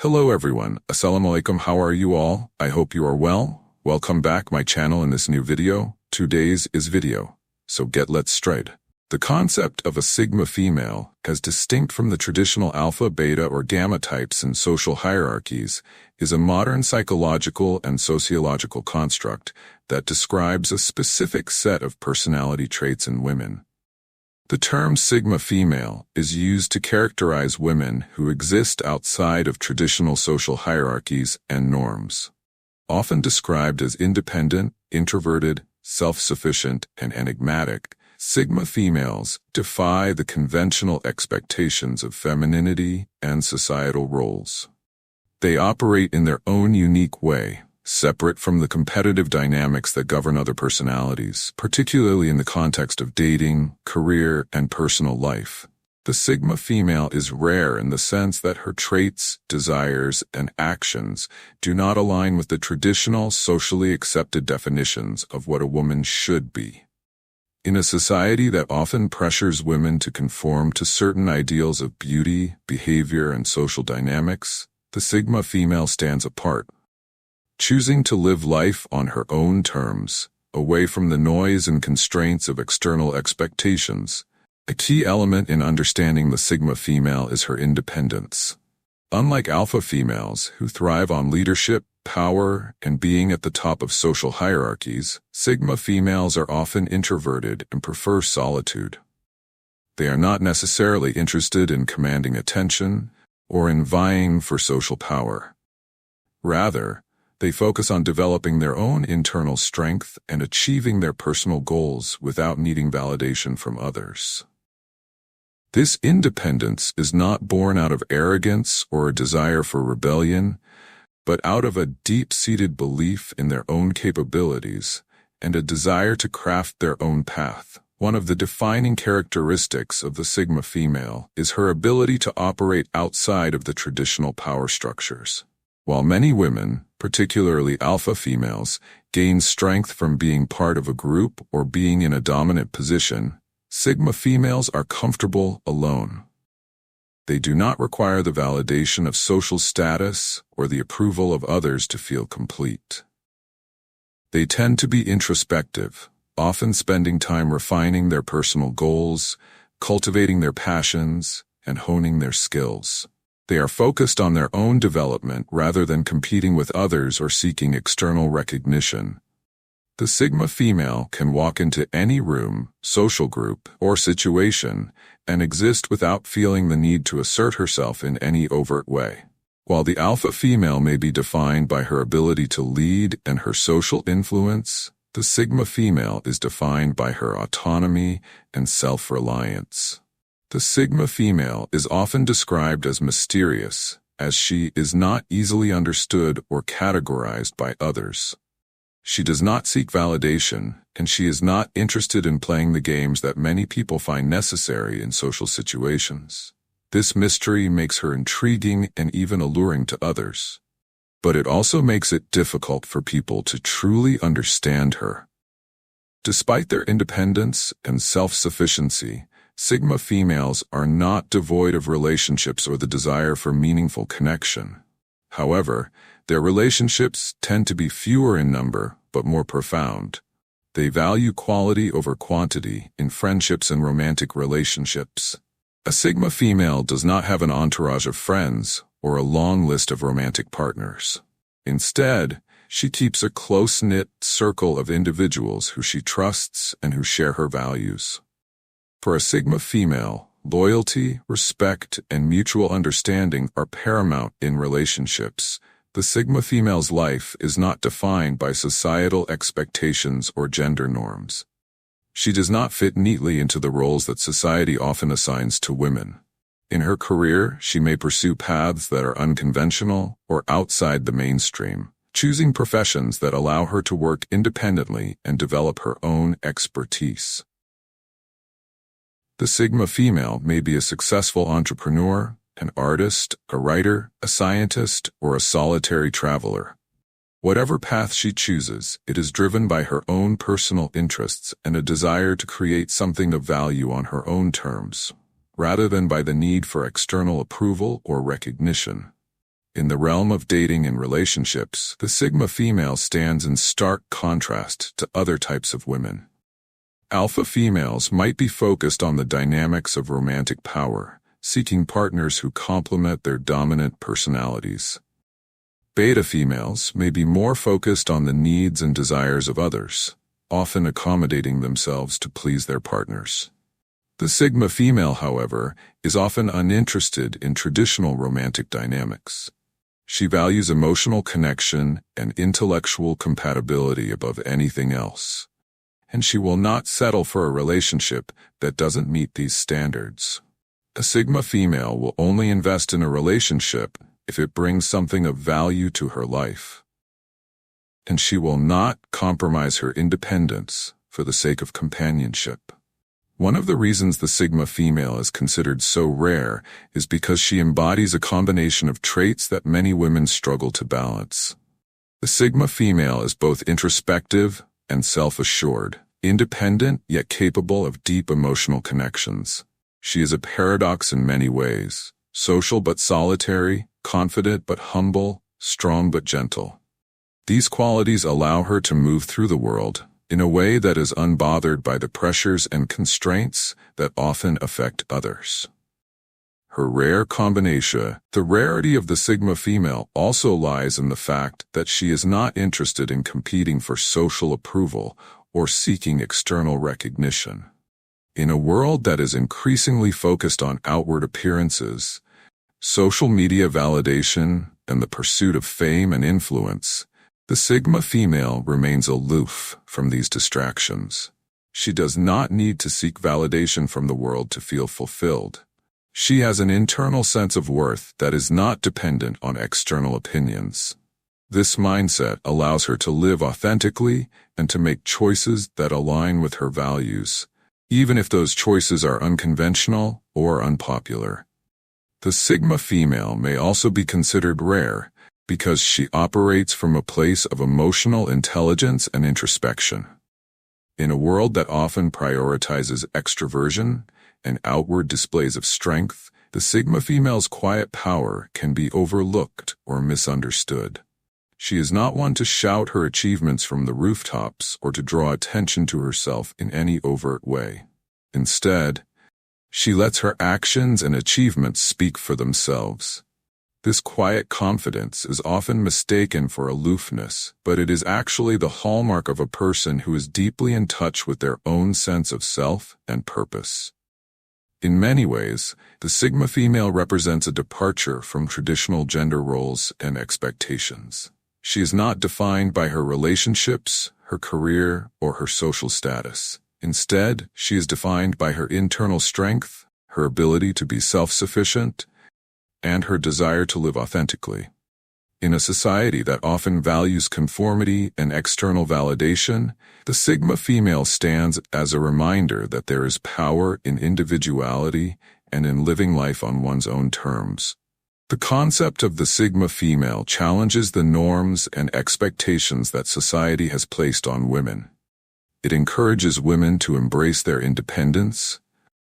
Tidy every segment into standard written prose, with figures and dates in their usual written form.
Hello everyone, Assalamu alaikum, how are you all? I hope you are well. Welcome back my channel in this new video. Today's is video. So let's straight. The concept of a sigma female, as distinct from the traditional alpha, beta, or gamma types in social hierarchies, is a modern psychological and sociological construct that describes a specific set of personality traits in women. The term sigma female is used to characterize women who exist outside of traditional social hierarchies and norms. Often described as independent, introverted, self-sufficient, and enigmatic, sigma females defy the conventional expectations of femininity and societal roles. They operate in their own unique way, separate from the competitive dynamics that govern other personalities, particularly in the context of dating, career, and personal life. The sigma female is rare in the sense that her traits, desires, and actions do not align with the traditional socially accepted definitions of what a woman should be. In a society that often pressures women to conform to certain ideals of beauty, behavior, and social dynamics, the sigma female stands apart. Choosing to live life on her own terms, away from the noise and constraints of external expectations. A key element in understanding the sigma female is her independence. Unlike alpha females, who thrive on leadership, power, and being at the top of social hierarchies, sigma females are often introverted and prefer solitude. They are not necessarily interested in commanding attention or in vying for social power. Rather, they focus on developing their own internal strength and achieving their personal goals without needing validation from others. This independence is not born out of arrogance or a desire for rebellion, but out of a deep-seated belief in their own capabilities and a desire to craft their own path. One of the defining characteristics of the sigma female is her ability to operate outside of the traditional power structures. While many women, particularly alpha females, gain strength from being part of a group or being in a dominant position, sigma females are comfortable alone. They do not require the validation of social status or the approval of others to feel complete. They tend to be introspective, often spending time refining their personal goals, cultivating their passions, and honing their skills. They are focused on their own development rather than competing with others or seeking external recognition. The sigma female can walk into any room, social group, or situation and exist without feeling the need to assert herself in any overt way. While the alpha female may be defined by her ability to lead and her social influence, the sigma female is defined by her autonomy and self-reliance. The sigma female is often described as mysterious, as she is not easily understood or categorized by others. She does not seek validation, and she is not interested in playing the games that many people find necessary in social situations. This mystery makes her intriguing and even alluring to others. But it also makes it difficult for people to truly understand her. Despite their independence and self-sufficiency, sigma females are not devoid of relationships or the desire for meaningful connection. However, their relationships tend to be fewer in number but more profound. They value quality over quantity in friendships and romantic relationships. A sigma female does not have an entourage of friends or a long list of romantic partners. Instead, she keeps a close-knit circle of individuals who she trusts and who share her values. For a sigma female, loyalty, respect, and mutual understanding are paramount in relationships. The sigma female's life is not defined by societal expectations or gender norms. She does not fit neatly into the roles that society often assigns to women. In her career, she may pursue paths that are unconventional or outside the mainstream, choosing professions that allow her to work independently and develop her own expertise. The sigma female may be a successful entrepreneur, an artist, a writer, a scientist, or a solitary traveler. Whatever path she chooses, it is driven by her own personal interests and a desire to create something of value on her own terms, rather than by the need for external approval or recognition. In the realm of dating and relationships, the Sigma female stands in stark contrast to other types of women. Alpha females might be focused on the dynamics of romantic power, seeking partners who complement their dominant personalities. Beta females may be more focused on the needs and desires of others, often accommodating themselves to please their partners. The Sigma female, however, is often uninterested in traditional romantic dynamics. She values emotional connection and intellectual compatibility above anything else, and she will not settle for a relationship that doesn't meet these standards. A Sigma female will only invest in a relationship if it brings something of value to her life, and she will not compromise her independence for the sake of companionship. One of the reasons the Sigma female is considered so rare is because she embodies a combination of traits that many women struggle to balance. The Sigma female is both introspective and self-assured, independent yet capable of deep emotional connections. She is a paradox in many ways, social but solitary, confident but humble, strong but gentle. These qualities allow her to move through the world in a way that is unbothered by the pressures and constraints that often affect others. Her rare combination, the rarity of the Sigma female, also lies in the fact that she is not interested in competing for social approval or seeking external recognition. In a world that is increasingly focused on outward appearances, social media validation, and the pursuit of fame and influence, the Sigma female remains aloof from these distractions. She does not need to seek validation from the world to feel fulfilled. She has an internal sense of worth that is not dependent on external opinions. This mindset allows her to live authentically and to make choices that align with her values, even if those choices are unconventional or unpopular. The Sigma female may also be considered rare because she operates from a place of emotional intelligence and introspection. In a world that often prioritizes extroversion and outward displays of strength, the Sigma female's quiet power can be overlooked or misunderstood. She is not one to shout her achievements from the rooftops or to draw attention to herself in any overt way. Instead, she lets her actions and achievements speak for themselves. This quiet confidence is often mistaken for aloofness, but it is actually the hallmark of a person who is deeply in touch with their own sense of self and purpose. In many ways, the Sigma female represents a departure from traditional gender roles and expectations. She is not defined by her relationships, her career, or her social status. Instead, she is defined by her internal strength, her ability to be self-sufficient, and her desire to live authentically. In a society that often values conformity and external validation, the Sigma female stands as a reminder that there is power in individuality and in living life on one's own terms. The concept of the Sigma female challenges the norms and expectations that society has placed on women. It encourages women to embrace their independence,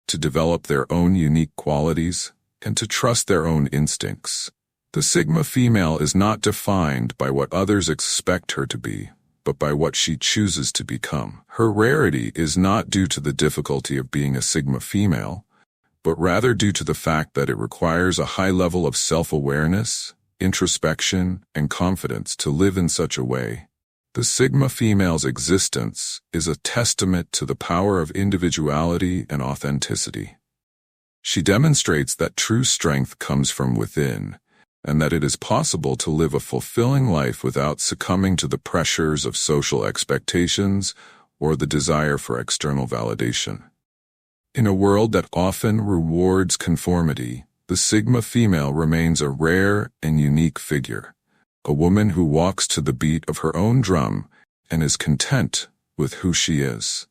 to develop their own unique qualities, and to trust their own instincts. The Sigma female is not defined by what others expect her to be, but by what she chooses to become. Her rarity is not due to the difficulty of being a Sigma female, but rather due to the fact that it requires a high level of self-awareness, introspection, and confidence to live in such a way. The Sigma female's existence is a testament to the power of individuality and authenticity. She demonstrates that true strength comes from within, and that it is possible to live a fulfilling life without succumbing to the pressures of social expectations or the desire for external validation. In a world that often rewards conformity, the Sigma female remains a rare and unique figure, a woman who walks to the beat of her own drum and is content with who she is.